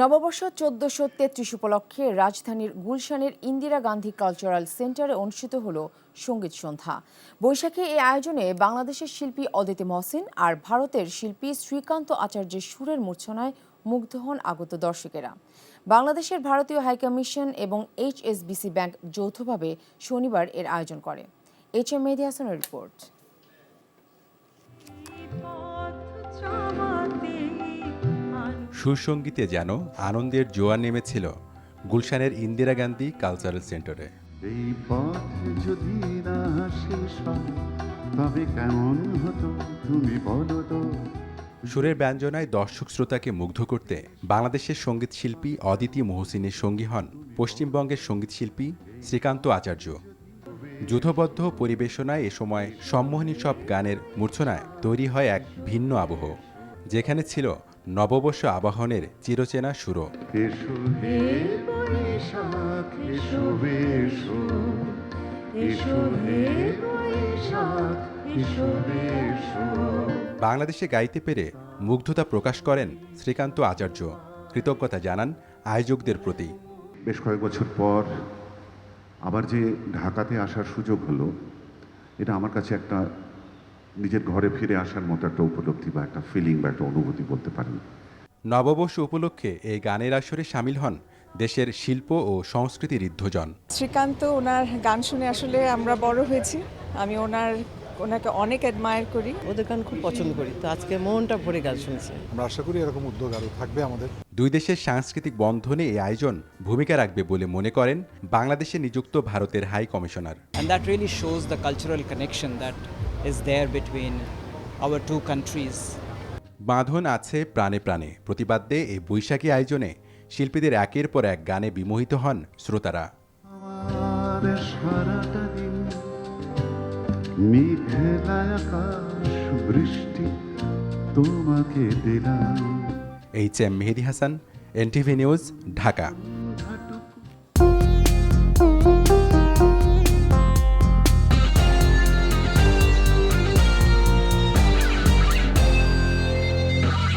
নববর্ষ ১৪৩৩ উপলক্ষে রাজধানীর গুলশানের ইন্দিরা গান্ধী কালচারাল সেন্টারে অনুষ্ঠিত হল সঙ্গীত সন্ধ্যা। বৈশাখে এই আয়োজনে বাংলাদেশের শিল্পী অদিতি মহসিন আর ভারতের শিল্পী শ্রীকান্ত আচার্যের সুরের মূর্ছনায় মুগ্ধ হন আগত দর্শকেরা। বাংলাদেশের ভারতীয় হাইকমিশন এবং HSBC ব্যাংক যৌথভাবে শনিবার এর আয়োজন করে। HM মেহেদী হাসানের রিপোর্ট। সুরসঙ্গীতে যেন আনন্দের জোয়ার নেমেছিল গুলশানের ইন্দিরা গান্ধী কালচারাল সেন্টারে। এই পথ যদি না শেষ হয় তবে কেমন হতো তুমি বলো তো। সুরের ব্যঞ্জনায় দর্শক শ্রোতাকে মুগ্ধ করতে বাংলাদেশের সঙ্গীত শিল্পী অদিতি মহসিনের সঙ্গী হন পশ্চিমবঙ্গের সঙ্গীত শিল্পী শ্রীকান্ত আচার্য। যুথবদ্ধ পরিবেশনায় এ সময় সম্মোহনী সব গানের মূর্ছনায় তৈরি হয় এক ভিন্ন আবহ, যেখানে ছিল নববর্ষ আবাহনের চিরচেনা সুরও। এসো হে বৈশাখ এসো এসো, এসো হে বৈশাখ এসো এসো। বাংলাদেশে গাইতে পেরে মুগ্ধতা প্রকাশ করেন শ্রীকান্ত আচার্য। কৃতজ্ঞতা জানান আয়োজকদের প্রতি। বেশ কয়েক বছর পর আবার যে ঢাকাতে আসার সুযোগ হলো, এটা আমার কাছে একটা নিজের ঘরে ফিরে আসার মতো একটা উপলব্ধি বা একটা ফিলিং বা একটা অনুভূতি বলতে পারেন। নববর্ষ উপলক্ষে এই গানের আসরে সামিল হন দেশের শিল্প ও সংস্কৃতির ঋদ্ধজন। শ্রীকান্ত, ওনার গান শুনে আসলে আমরা বড় হয়েছি। আমি ওনাকে অনেক অ্যাডমায়ার করি। ওদের গান খুব পছন্দ করি, তো আজকে মনটা ভরে গান শুনছি। আমরা আশা করি এরকম উদ্যোগ আরও থাকবে আমাদের। দুই দেশের সাংস্কৃতিক বন্ধনে এই আয়োজন ভূমিকা রাখবে বলে মনে করেন বাংলাদেশে নিযুক্ত ভারতের high commissioner. And that really shows the cultural connection that is there between our two countries. বাঁধন আছে প্রাণে প্রাণে প্রতিবাদ্যে এই বৈশাখী আয়োজনে শিল্পীদের একের পর এক গানে বিমোহিত হন শ্রোতারা। আমার সারাটা দিন মেঘলা আকাশ বৃষ্টি তোমাকে দিলাম। HM মেহেদী হাসান, NTV নিউজ, ঢাকা।